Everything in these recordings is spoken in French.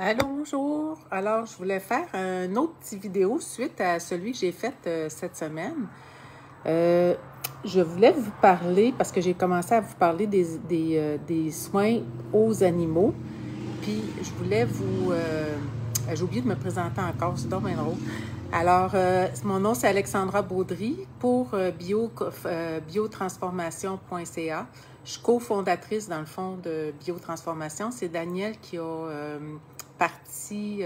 Allô, bonjour. Alors, je voulais faire une autre petite vidéo suite à celui que j'ai fait cette semaine. Euh, je voulais vous parler, parce que j'ai commencé à vous parler des soins aux animaux. Puis, je voulais vous... j'ai oublié de me présenter encore, c'est donc bien drôle. Alors, mon nom, c'est Alexandra Baudry pour biotransformation.ca. Je suis cofondatrice, dans le fond, de Biotransformation. C'est Daniel qui a parti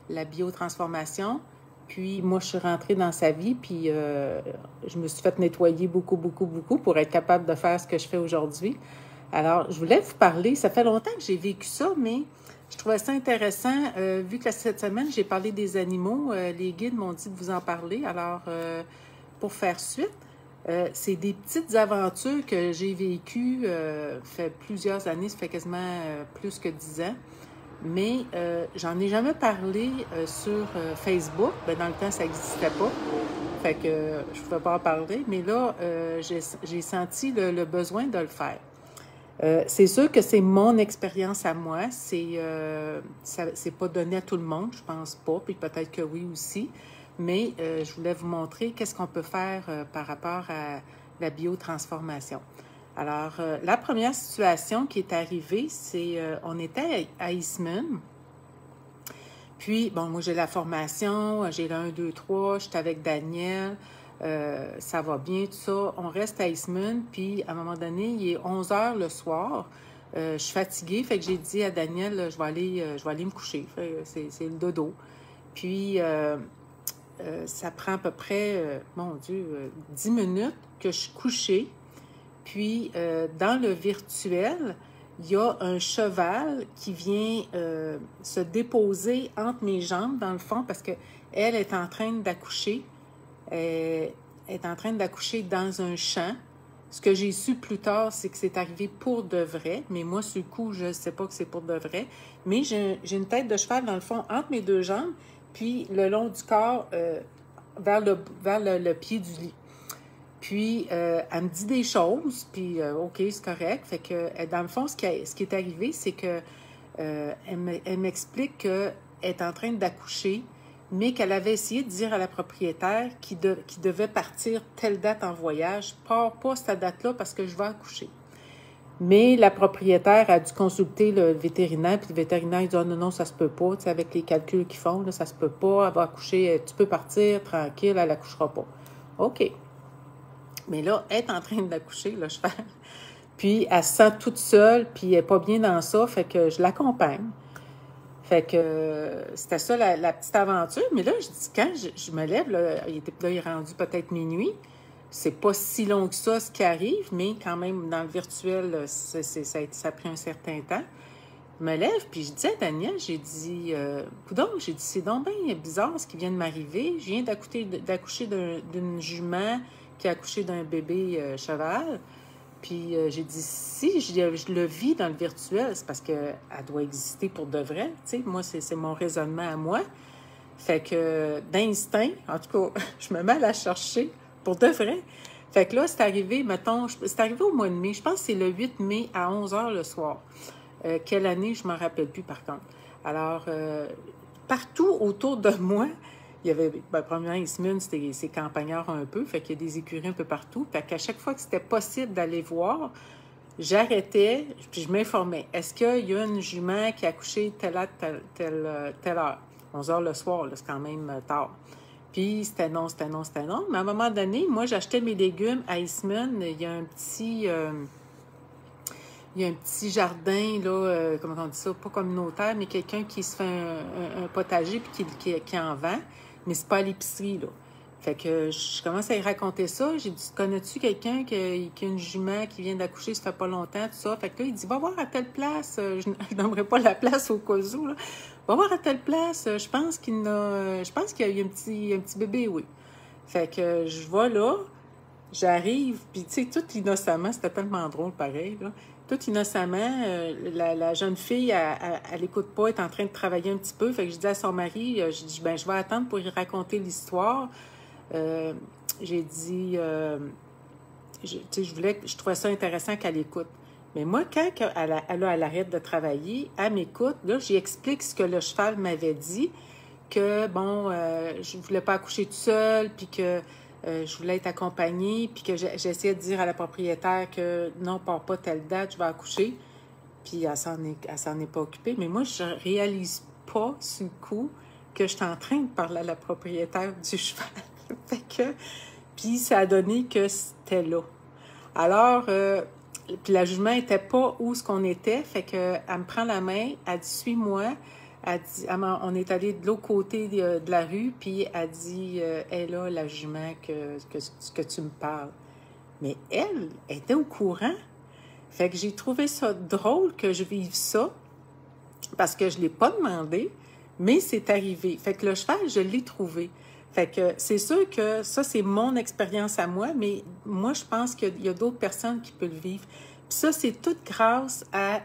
la biotransformation. Puis, moi, je suis rentrée dans sa vie, puis je me suis fait nettoyer beaucoup pour être capable de faire ce que je fais aujourd'hui. Alors, je voulais vous parler, ça fait longtemps que j'ai vécu ça, mais je trouvais ça intéressant, vu que cette semaine, j'ai parlé des animaux, les guides m'ont dit de vous en parler. Alors, pour faire suite, c'est des petites aventures que j'ai vécues, fait plusieurs années, ça fait quasiment plus que 10 ans. Mais j'en ai jamais parlé sur Facebook. Ben, dans le temps, ça n'existait pas. Fait que je ne pouvais pas en parler. Mais là, j'ai senti le besoin de le faire. C'est sûr que c'est mon expérience à moi. C'est pas donné à tout le monde, je pense pas. Puis peut-être que oui aussi. Mais je voulais vous montrer qu'est-ce qu'on peut faire par rapport à la biotransformation. Alors, la première situation qui est arrivée, c'est on était à Eastman. Puis, bon, moi, j'ai la formation, j'ai le 1, 2, 3, j'étais avec Daniel, ça va bien, tout ça. On reste à Eastman, puis à un moment donné, il est 11 heures le soir. Je suis fatiguée, fait que j'ai dit à Daniel, je vais aller me coucher. C'est le dodo. Puis, ça prend à peu près, mon Dieu, 10 minutes que je suis couchée. Puis, dans le virtuel, il y a un cheval qui vient se déposer entre mes jambes, dans le fond, parce qu'elle est en train d'accoucher. Elle est en train d'accoucher dans un champ. Ce que j'ai su plus tard, c'est que c'est arrivé pour de vrai. Mais moi, sur le coup, je ne sais pas que c'est pour de vrai. Mais j'ai une tête de cheval, dans le fond, entre mes deux jambes, puis le long du corps, vers le pied du lit. Puis, elle me dit des choses, puis OK, c'est correct. Fait que, dans le fond, ce qui est arrivé, c'est que elle m'explique qu'elle est en train d'accoucher, mais qu'elle avait essayé de dire à la propriétaire qu'il devait partir telle date en voyage. Pars pas cette date-là parce que je vais accoucher. Mais la propriétaire a dû consulter le vétérinaire, puis le vétérinaire il dit « non, ça se peut pas, tu sais, avec les calculs qu'ils font, là, ça se peut pas, elle va accoucher, tu peux partir, tranquille, elle accouchera pas. » OK. Mais là, elle est en train d'accoucher, le cheval. Puis, elle se sent toute seule, puis elle n'est pas bien dans ça, fait que je l'accompagne. Fait que c'était ça la petite aventure. Mais là, je dis, quand je me lève, là, il est rendu peut-être minuit. C'est pas si long que ça, ce qui arrive, mais quand même, dans le virtuel, ça a pris un certain temps. Je me lève, puis je dis à Daniel, j'ai dit, coudonc, j'ai dit, c'est donc bien bizarre ce qui vient de m'arriver. Je viens d'accoucher d'une jument qui a accouché d'un bébé cheval. Puis j'ai dit, si je le vis dans le virtuel, c'est parce qu'elle doit exister pour de vrai. Tu sais, moi, c'est mon raisonnement à moi. Fait que d'instinct, en tout cas, je me mets à la chercher pour de vrai. Fait que là, c'est arrivé, mettons, c'est arrivé au mois de mai. Je pense que c'est le 8 mai à 11 heures le soir. Quelle année, je ne m'en rappelle plus, par contre. Alors, partout autour de moi, il y avait, premièrement, Eastman, c'est campagnard un peu, fait qu'il y a des écuries un peu partout. Fait qu'à chaque fois que c'était possible d'aller voir, j'arrêtais, puis je m'informais. Est-ce qu'il y a une jument qui a accouché telle heure? 11 heures le soir, là, c'est quand même tard. Puis c'était non. Mais à un moment donné, moi, j'achetais mes légumes à Eastman. Il y a un petit jardin, là, comment on dit ça, pas communautaire, mais quelqu'un qui se fait un potager puis qui en vend, mais c'est pas à l'épicerie, là. Fait que je commence à y raconter ça. J'ai dit, connais-tu quelqu'un qui a une jument qui vient d'accoucher, ça fait pas longtemps, tout ça? Fait que là, il dit, va voir à telle place. Je n'aimerais pas la place au cas où, là. Va voir à telle place. Je pense qu'il y a eu un petit bébé, oui. Fait que je vais là, j'arrive, puis tu sais, tout innocemment, c'était tellement drôle pareil, là. Tout innocemment, la jeune fille, elle écoute pas, elle est en train de travailler un petit peu. Fait que je dis à son mari, je dis, je vais attendre pour y raconter l'histoire. J'ai dit, je trouvais ça intéressant qu'elle écoute. Mais moi, quand elle arrête de travailler, elle m'écoute, là, j'y explique ce que le cheval m'avait dit, que, bon, je ne voulais pas accoucher toute seule, puis que je voulais être accompagnée, puis que j'essayais de dire à la propriétaire que non, pars pas telle date, je vais accoucher. Puis elle s'en est pas occupée. Mais moi, je réalise pas sur le coup que je suis en train de parler à la propriétaire du cheval. Fait que, puis ça a donné que c'était là. Alors, puis le jugement n'était pas où ce qu'on était. Fait que elle me prend la main, elle dit « Suis-moi ». On est allé de l'autre côté de la rue, puis elle dit « Elle là, la jument que tu me parles ». Mais elle était au courant. Fait que j'ai trouvé ça drôle que je vive ça, parce que je ne l'ai pas demandé, mais c'est arrivé. Fait que le cheval, je l'ai trouvé. Fait que c'est sûr que ça, c'est mon expérience à moi, mais moi, je pense qu'il y a d'autres personnes qui peuvent le vivre. Puis ça, c'est tout grâce à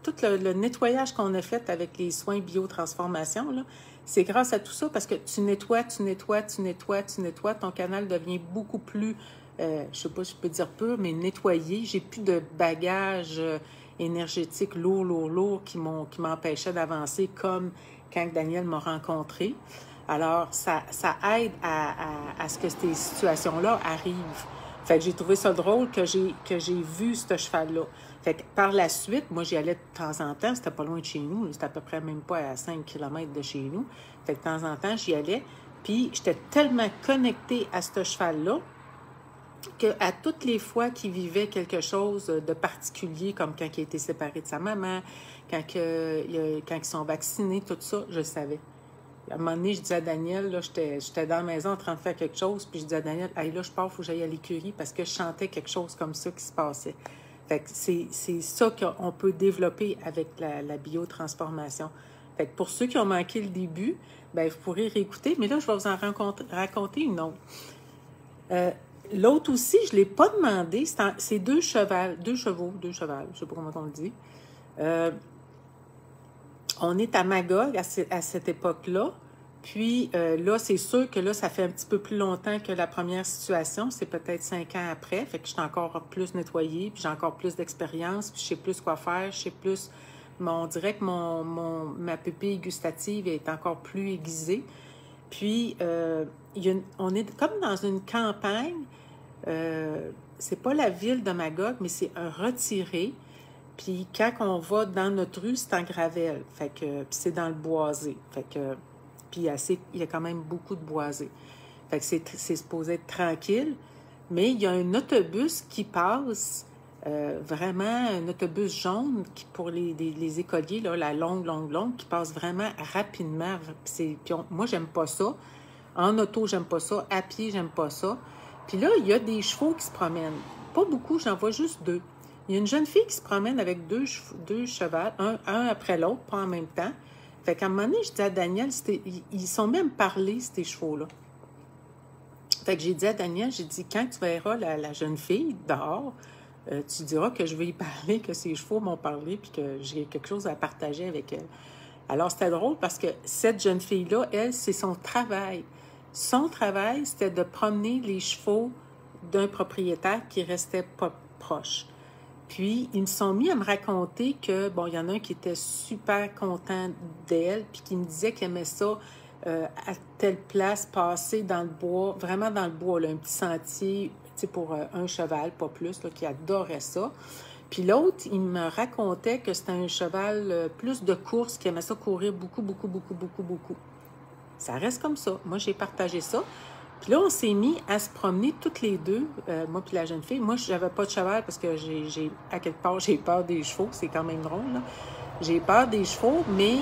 tout le nettoyage qu'on a fait avec les soins biotransformation, là. C'est grâce à tout ça, parce que tu nettoies, ton canal devient beaucoup plus, je ne sais pas si je peux dire pur, mais nettoyé. J'ai plus de bagages énergétiques lourds qui m'empêchaient d'avancer, comme quand Daniel m'a rencontré. Alors, ça aide à ce que ces situations-là arrivent. Fait que j'ai trouvé ça drôle que j'ai vu ce cheval-là. Fait que par la suite, moi, j'y allais de temps en temps. C'était pas loin de chez nous. C'était à peu près même pas à 5 km de chez nous. Fait que de temps en temps, j'y allais. Puis, j'étais tellement connectée à ce cheval-là qu'à toutes les fois qu'il vivait quelque chose de particulier, comme quand il a été séparé de sa maman, quand ils sont vaccinés, tout ça, je le savais. À un moment donné, je disais à Daniel, là, j'étais dans la maison en train de faire quelque chose, puis je disais à Daniel, « Hey, là, je pars, il faut que j'aille à l'écurie, parce que je sentais quelque chose comme ça qui se passait. » Fait que c'est ça qu'on peut développer avec la biotransformation. Fait que pour ceux qui ont manqué le début, bien, vous pourrez réécouter, mais là, je vais vous en raconter une autre. L'autre aussi, je ne l'ai pas demandé, c'est deux chevaux, je ne sais pas comment on le dit. On est à Magog à cette époque-là. Puis là, c'est sûr que là, ça fait un petit peu plus longtemps que la première situation. C'est peut-être 5 ans après. Fait que je suis encore plus nettoyée, puis j'ai encore plus d'expérience, puis je sais plus quoi faire, je sais plus... On dirait que ma pupille gustative est encore plus aiguisée. Puis, on est comme dans une campagne. C'est pas la ville de Magog, mais c'est un retiré. Puis quand on va dans notre rue, c'est en gravelle. Fait que, puis c'est dans le boisé. Fait que, puis il y a quand même beaucoup de boisé. Fait que c'est supposé être tranquille. Mais il y a un autobus qui passe, vraiment un autobus jaune pour les écoliers, là, la longue, qui passe vraiment rapidement. Moi, j'aime pas ça. En auto, j'aime pas ça. À pied, j'aime pas ça. Puis là, il y a des chevaux qui se promènent. Pas beaucoup, j'en vois juste 2. Il y a une jeune fille qui se promène avec deux chevaux, un après l'autre, pas en même temps. Fait qu'à un moment donné, je dis à Daniel, ils sont même parlés, ces chevaux-là. Fait que j'ai dit à Daniel, j'ai dit, quand tu verras la jeune fille dehors, tu diras que je vais y parler, que ces chevaux m'ont parlé, puis que j'ai quelque chose à partager avec elle. Alors, c'était drôle parce que cette jeune fille-là, elle, c'est son travail. Son travail, c'était de promener les chevaux d'un propriétaire qui restait pas proche. Puis, ils me sont mis à me raconter que, bon, il y en a un qui était super content d'elle, puis qui me disait qu'il aimait ça à telle place, passer dans le bois, vraiment dans le bois, là, un petit sentier, tu sais, pour un cheval, pas plus, là, qui adorait ça. Puis l'autre, il me racontait que c'était un cheval plus de course, qui aimait ça courir beaucoup. Ça reste comme ça. Moi, j'ai partagé ça. Puis là, on s'est mis à se promener toutes les deux, moi puis la jeune fille. Moi, je n'avais pas de cheval parce que à quelque part, j'ai peur des chevaux. C'est quand même drôle, là. J'ai peur des chevaux, mais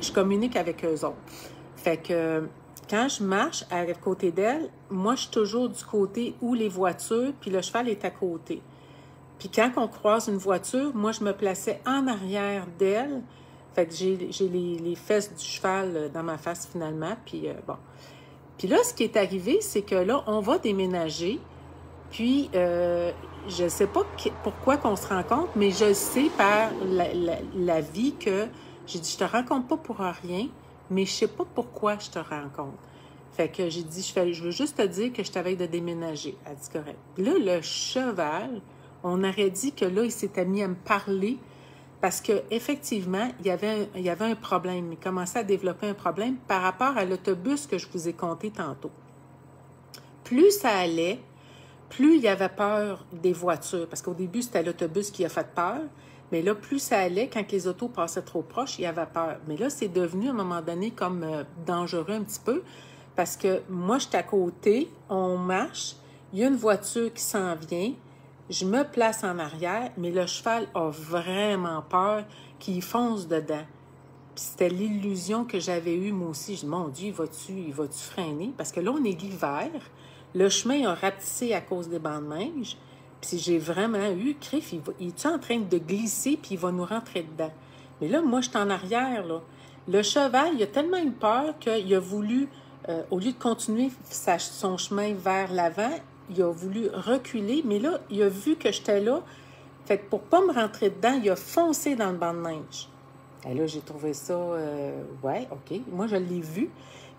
je communique avec eux autres. Fait que quand je marche à côté d'elle, moi, je suis toujours du côté où les voitures, puis le cheval est à côté. Puis quand on croise une voiture, moi, je me plaçais en arrière d'elle. Fait que j'ai les fesses du cheval dans ma face, finalement. Puis bon... Puis là, ce qui est arrivé, c'est que là, on va déménager. Puis, je ne sais pas pourquoi qu'on se rencontre, mais je sais par la vie que j'ai dit, je te rencontre pas pour rien, mais je sais pas pourquoi je te rencontre. Fait que j'ai dit, je veux juste te dire que je t'avais de déménager. Elle dit, correct. Puis là, le cheval on aurait dit que là, il s'était mis à me parler parce qu'effectivement, il y avait un problème. Il commençait à développer un problème par rapport à l'autobus que je vous ai compté tantôt. Plus ça allait, plus il y avait peur des voitures. Parce qu'au début, c'était l'autobus qui a fait peur. Mais là, plus ça allait, quand les autos passaient trop proches, il y avait peur. Mais là, c'est devenu à un moment donné comme dangereux un petit peu. Parce que moi, je suis à côté, on marche, il y a une voiture qui s'en vient, je me place en arrière, mais le cheval a vraiment peur qu'il fonce dedans. Puis c'était l'illusion que j'avais eue moi aussi. Je dis, mon Dieu, il va-tu freiner? Parce que là, on est l'hiver, le chemin a rapetissé à cause des bancs de neige, puis j'ai vraiment eu, crif, il est en train de glisser, puis il va nous rentrer dedans. Mais là, moi, je suis en arrière, là. Le cheval, il a tellement eu peur qu'il a voulu, au lieu de continuer son chemin vers l'avant, il a voulu reculer, mais là, il a vu que j'étais là. Fait que pour pas me rentrer dedans, il a foncé dans le banc de neige. Et là, j'ai trouvé ça, ouais, OK. Moi, je l'ai vu.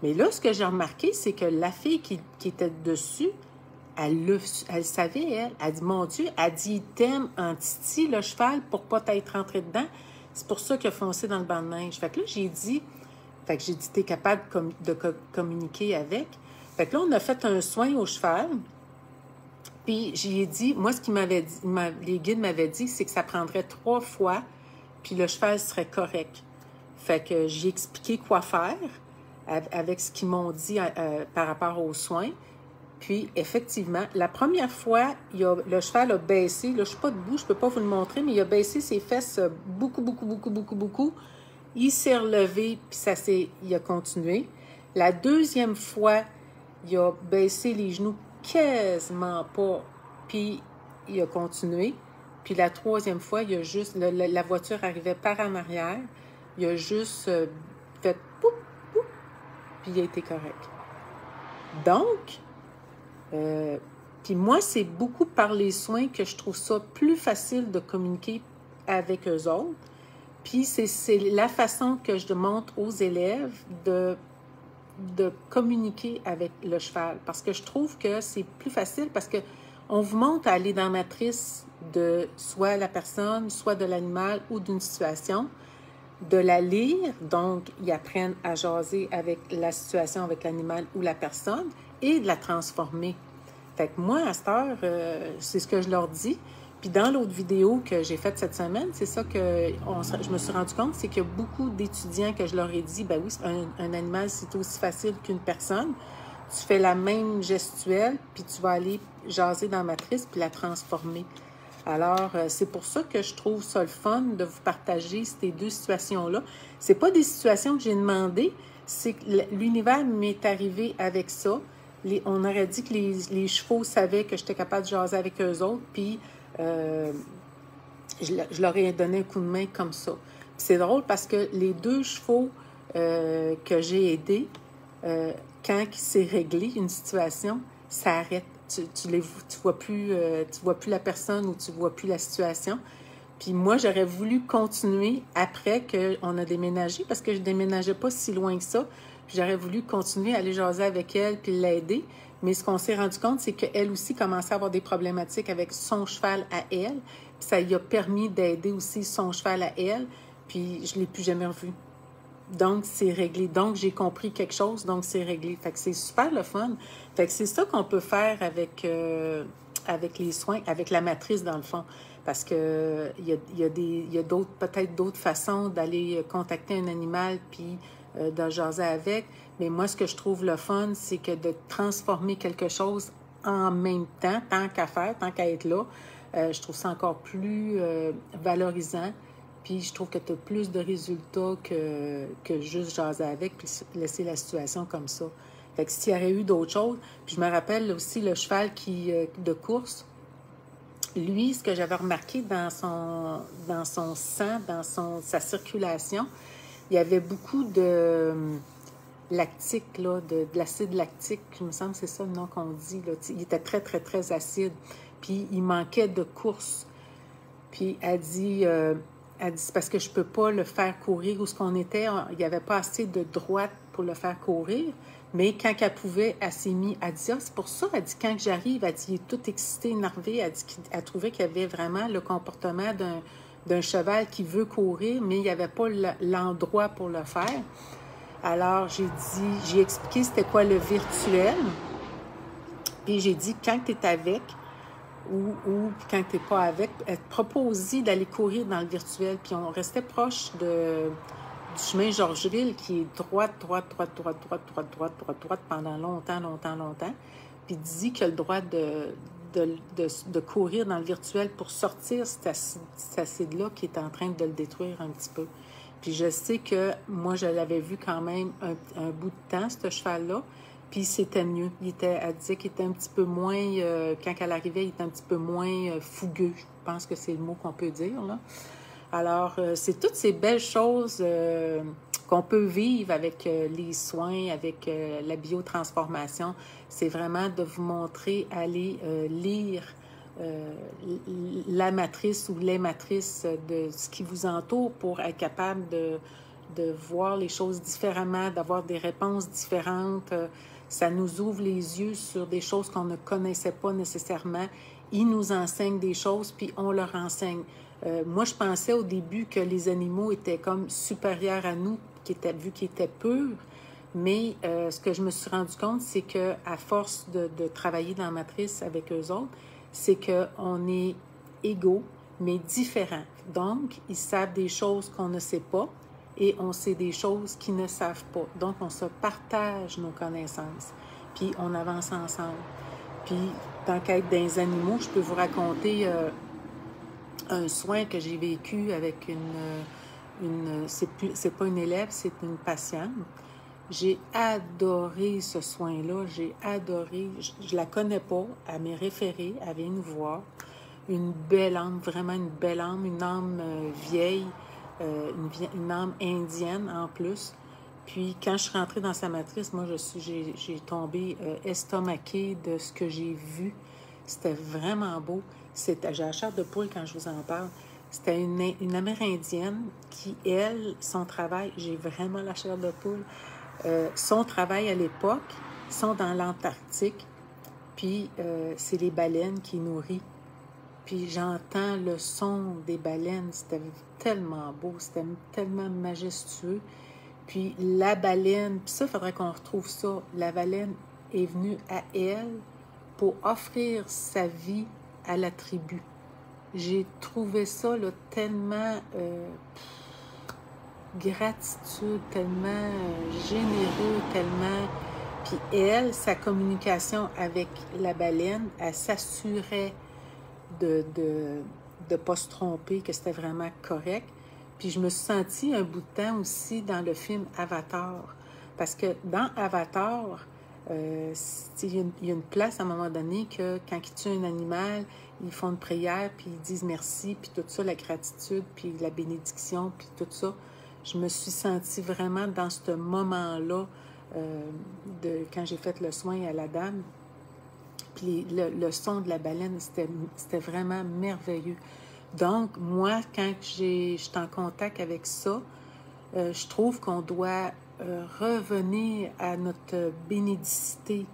Mais là, ce que j'ai remarqué, c'est que la fille qui était dessus, elle savait, elle. Elle dit, mon Dieu, elle dit, il t'aime en titi, le cheval, pour pas t'être rentré dedans. C'est pour ça qu'il a foncé dans le banc de neige. Fait que là, j'ai dit, t'es capable de communiquer avec. Fait que là, on a fait un soin au cheval. Puis, j'ai dit, moi, ce qu'il m'avait dit, les guides m'avaient dit, c'est que ça prendrait 3 fois, puis le cheval serait correct. Fait que j'ai expliqué quoi faire avec ce qu'ils m'ont dit par rapport aux soins. Puis, effectivement, la première fois, le cheval a baissé. Là, je ne suis pas debout, je ne peux pas vous le montrer, mais il a baissé ses fesses beaucoup, beaucoup, beaucoup, beaucoup, beaucoup. Il s'est relevé, puis il a continué. La deuxième fois, il a baissé les genoux quasiment pas, puis il a continué. Puis la troisième fois, il a juste, la voiture arrivait par en arrière, il a juste fait poup, poup, puis il a été correct. Donc, puis moi, c'est beaucoup par les soins que je trouve ça plus facile de communiquer avec eux autres. Puis c'est la façon que je montre aux élèves de communiquer avec le cheval. Parce que je trouve que c'est plus facile parce que on vous montre à aller dans la matrice de soit la personne, soit de l'animal ou d'une situation, de la lire, donc ils apprennent à jaser avec la situation, avec l'animal ou la personne, et de la transformer. Fait que moi, à cette heure, c'est ce que je leur dis. Puis dans l'autre vidéo que j'ai faite cette semaine, c'est ça que je me suis rendu compte, c'est qu'il y a beaucoup d'étudiants que je leur ai dit, ben oui, un animal, c'est aussi facile qu'une personne. Tu fais la même gestuelle, puis tu vas aller jaser dans la matrice, puis la transformer. Alors, c'est pour ça que je trouve ça le fun de vous partager ces deux situations-là. C'est pas des situations que j'ai demandées, c'est que l'univers m'est arrivé avec ça. On aurait dit que les chevaux savaient que j'étais capable de jaser avec eux autres, puis je leur ai donné un coup de main comme ça. C'est drôle parce que les 2 chevaux que j'ai aidés, quand il s'est réglé une situation, ça arrête. Tu vois plus la personne ou tu vois plus la situation. Puis moi, j'aurais voulu continuer après qu'on a déménagé parce que je déménageais pas si loin que ça. Puis j'aurais voulu continuer à aller jaser avec elle puis l'aider. Mais ce qu'on s'est rendu compte, c'est qu'elle aussi commençait à avoir des problématiques avec son cheval à elle. Puis ça lui a permis d'aider aussi son cheval à elle. Puis je ne l'ai plus jamais revu. Donc, c'est réglé. Donc, j'ai compris quelque chose, donc c'est réglé. Fait que c'est super le fun. Fait que c'est ça qu'on peut faire avec les soins, avec la matrice, dans le fond. Parce que il y a peut-être d'autres façons d'aller contacter un animal puis de jaser avec. Mais moi, ce que je trouve le fun, c'est que de transformer quelque chose en même temps, tant qu'à faire, tant qu'à être là, je trouve ça encore plus valorisant. Puis je trouve que tu as plus de résultats que juste jaser avec puis laisser la situation comme ça. Fait que s'il y aurait eu d'autres choses, puis je me rappelle aussi le cheval de course, lui, ce que j'avais remarqué dans son sang, sa circulation, il y avait beaucoup de lactique, là, de l'acide lactique, il me semble que c'est ça le nom qu'on dit. Là. Il était très, très, très acide. Puis il manquait de course. Puis elle dit c'est parce que je ne peux pas le faire courir où ce qu'on était. Il n'y avait pas assez de droite pour le faire courir. Mais quand elle pouvait, elle s'est mise, elle dit, ah, c'est pour ça, elle dit, quand j'arrive, elle dit, il est tout excité, énervé, elle dit qu'elle trouvait qu'il y avait vraiment le comportement d'un cheval qui veut courir, mais il n'y avait pas l'endroit pour le faire. Alors, j'ai expliqué c'était quoi le virtuel, puis j'ai dit, quand tu es avec, ou quand tu n'es pas avec, propose-y d'aller courir dans le virtuel. Puis on restait proche du chemin Georgeville qui est droite pendant longtemps. Puis dis qu'il a le droit de courir dans le virtuel pour sortir cet acide-là qui est en train de le détruire un petit peu. Puis je sais que moi, je l'avais vu quand même un bout de temps, ce cheval-là. Puis c'était mieux. Elle disait qu'il était un petit peu moins, quand elle arrivait, il était un petit peu moins fougueux. Je pense que c'est le mot qu'on peut dire, là. Alors, c'est toutes ces belles choses qu'on peut vivre avec les soins, avec la biotransformation. C'est vraiment de vous montrer, aller lire la matrice ou les matrices de ce qui vous entoure pour être capable de voir les choses différemment, d'avoir des réponses différentes. Ça nous ouvre les yeux sur des choses qu'on ne connaissait pas nécessairement. Ils nous enseignent des choses, puis on leur enseigne. Moi, je pensais au début que les animaux étaient comme supérieurs à nous, vu qu'ils étaient purs. Mais ce que je me suis rendu compte, c'est qu'à force de travailler dans la matrice avec eux autres, c'est qu'on est égaux, mais différents. Donc, ils savent des choses qu'on ne sait pas et on sait des choses qu'ils ne savent pas. Donc, on se partage nos connaissances, puis on avance ensemble. Puis, tant qu'être des animaux, je peux vous raconter un soin que j'ai vécu avec c'est pas une élève, c'est une patiente. J'ai adoré ce soin-là, j'ai adoré, je la connais pas, elle m'est référée, elle vient nous voir. Une belle âme, vraiment une belle âme, une âme vieille, une âme indienne en plus. Puis quand je suis rentrée dans sa matrice, moi j'ai tombé estomaquée de ce que j'ai vu. C'était vraiment beau. J'ai la chair de poule quand je vous en parle. C'était une Amérindienne qui, elle, son travail, j'ai vraiment la chair de poule. Son travail à l'époque, ils sont dans l'Antarctique, puis c'est les baleines qui nourrissent. Puis j'entends le son des baleines, c'était tellement beau, c'était tellement majestueux. Puis la baleine, puis ça, il faudrait qu'on retrouve ça. La baleine est venue à elle pour offrir sa vie à la tribu. J'ai trouvé ça là, tellement gratitude, tellement généreux, tellement... Puis elle, sa communication avec la baleine, elle s'assurait de ne pas se tromper, que c'était vraiment correct. Puis je me suis sentie un bout de temps aussi dans le film Avatar. Parce que dans Avatar, il y a une place à un moment donné que quand ils tuent un animal, ils font une prière, puis ils disent merci, puis tout ça, la gratitude, puis la bénédiction, puis tout ça. Je me suis sentie vraiment dans ce moment-là, quand j'ai fait le soin à la dame. Puis le son de la baleine, c'était vraiment merveilleux. Donc, moi, quand je suis en contact avec ça, je trouve qu'on doit revenir à notre bénédicité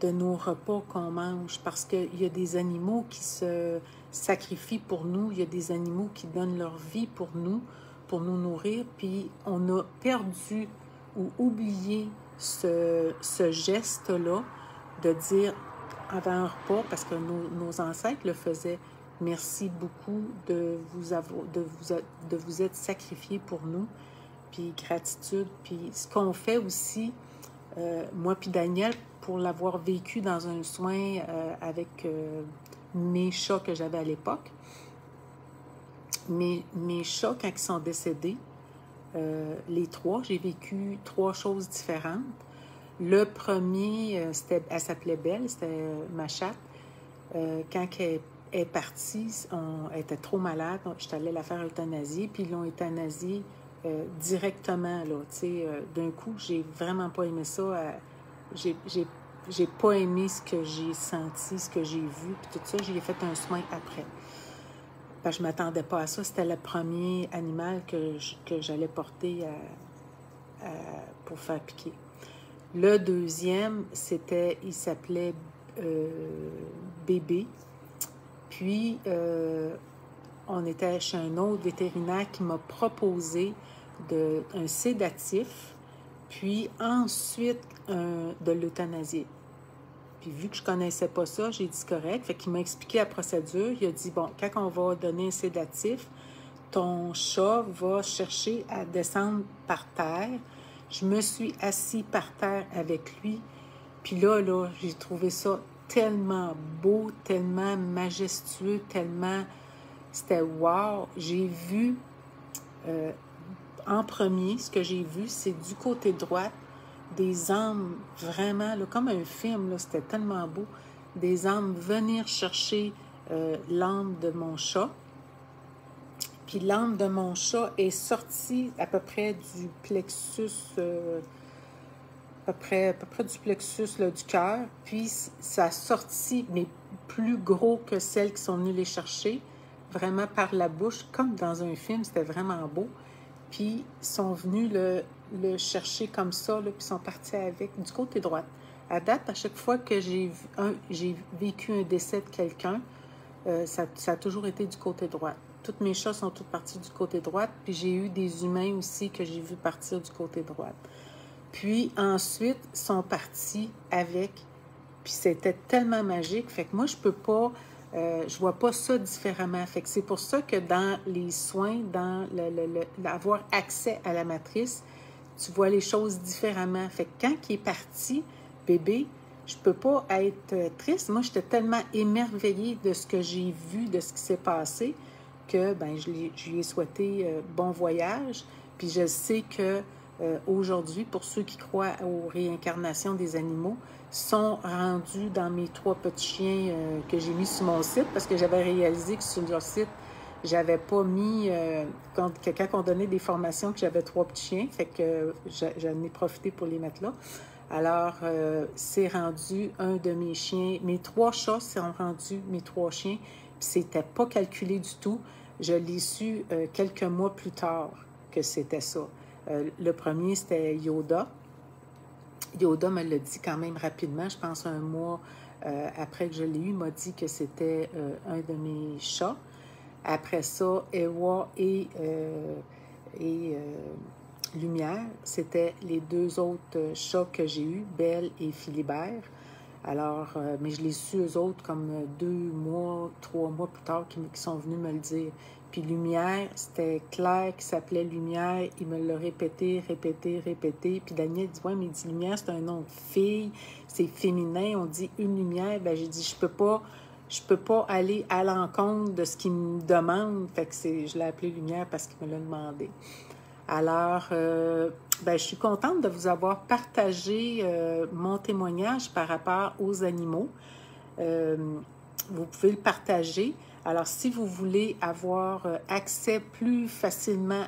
de nos repas qu'on mange, parce qu'il y a des animaux qui se sacrifient pour nous, il y a des animaux qui donnent leur vie pour nous nourrir, puis on a perdu ou oublié ce geste-là de dire avant un repas, parce que nos ancêtres le faisaient, merci beaucoup de vous être sacrifiés pour nous, puis gratitude. Puis ce qu'on fait aussi, moi puis Daniel, pour l'avoir vécu dans un soin avec mes chats que j'avais à l'époque, mes chats, quand ils sont décédés, les trois, j'ai vécu 3 choses différentes. Le premier, elle s'appelait Belle, c'était ma chatte. Quand elle est partie, elle était trop malade. Je suis allée la faire euthanasier, puis ils l'ont euthanasiée directement. D'un coup, j'ai vraiment pas aimé ça. J'ai pas aimé ce que j'ai senti, ce que j'ai vu, puis tout ça. J'ai fait un soin après. Parce que je ne m'attendais pas à ça. C'était le premier animal que j'allais porter pour faire piquer. Le deuxième, il s'appelait Bébé. Puis, on était chez un autre vétérinaire qui m'a proposé un sédatif, puis ensuite de l'euthanasier. Puis vu que je ne connaissais pas ça, j'ai dit correct. Fait qu'il m'a expliqué la procédure. Il a dit, bon, quand on va donner un sédatif, ton chat va chercher à descendre par terre. Je me suis assis par terre avec lui. Puis là, j'ai trouvé ça tellement beau, tellement majestueux, tellement... C'était wow! J'ai vu, en premier, ce que j'ai vu, c'est du côté droit, des âmes vraiment, là, comme un film, là, c'était tellement beau, des âmes venir chercher l'âme de mon chat. Puis l'âme de mon chat est sortie à peu près du plexus, à peu près du plexus là, du cœur. Puis ça a sorti, mais plus gros que celles qui sont venues les chercher, vraiment par la bouche, comme dans un film, c'était vraiment beau. Puis ils sont venus le chercher comme ça, là, puis sont partis avec du côté droit. À date, à chaque fois que j'ai vécu un décès de quelqu'un, ça a toujours été du côté droit. Toutes mes chats sont toutes parties du côté droit, puis j'ai eu des humains aussi que j'ai vu partir du côté droit. Puis ensuite, ils sont partis avec, puis c'était tellement magique. Fait que moi, je peux pas, je vois pas ça différemment. Fait que c'est pour ça que dans les soins, dans avoir accès à la matrice, tu vois les choses différemment. Fait que quand il est parti, bébé, je peux pas être triste. Moi, j'étais tellement émerveillée de ce que j'ai vu, de ce qui s'est passé, que ben, je lui ai souhaité bon voyage. Puis je sais que aujourd'hui, pour ceux qui croient aux réincarnations des animaux, sont rendus dans mes 3 petits chiens que j'ai mis sur mon site, parce que j'avais réalisé que sur leur site, j'avais pas mis, quand on donnait des formations, que j'avais 3 petits chiens, fait que j'en ai profité pour les mettre là. Alors, c'est rendu un de mes chiens. Mes 3 chats sont rendus mes 3 chiens, puis c'était pas calculé du tout. Je l'ai su quelques mois plus tard que c'était ça. Le premier, c'était Yoda. Yoda me l'a dit quand même rapidement, je pense un mois après que je l'ai eu, il m'a dit que c'était un de mes chats. Après ça, Ewa et Lumière, c'était les 2 autres chats que j'ai eus, Belle et Philibert. Alors, mais je l'ai su eux autres comme 2 mois, 3 mois plus tard qui sont venus me le dire. Puis Lumière, c'était Claire qui s'appelait Lumière. Il me l'a répété. Puis Daniel dit, ouais, mais il dit Lumière, c'est un nom de fille, c'est féminin, on dit une lumière. Ben j'ai dit, je peux pas aller à l'encontre de ce qu'il me demande. Fait que je l'ai appelé Lumière parce qu'il me l'a demandé. Alors, je suis contente de vous avoir partagé mon témoignage par rapport aux animaux. Vous pouvez le partager. Alors, si vous voulez avoir accès plus facilement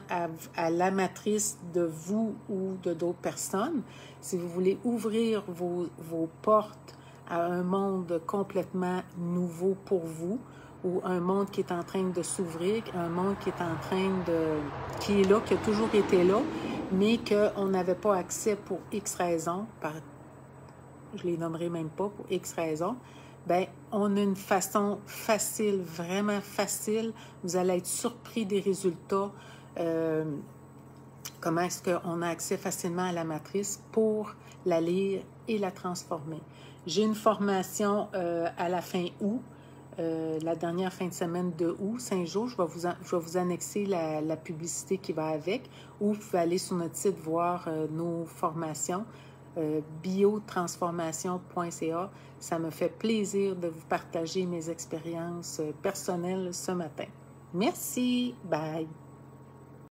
à la matrice de vous ou de d'autres personnes, si vous voulez ouvrir vos portes à un monde complètement nouveau pour vous, ou un monde qui est en train de s'ouvrir, un monde qui est là, qui a toujours été là, mais qu'on n'avait pas accès pour X raisons, je les nommerai même pas, pour X raisons, bien, on a une façon facile, vraiment facile. Vous allez être surpris des résultats. Comment est-ce qu'on a accès facilement à la matrice pour la lire et la transformer. J'ai une formation à la fin août. La dernière fin de semaine de août, 5 jours, je vais vous annexer la publicité qui va avec, ou vous pouvez aller sur notre site voir nos formations, biotransformation.ca. Ça me fait plaisir de vous partager mes expériences personnelles ce matin. Merci, bye!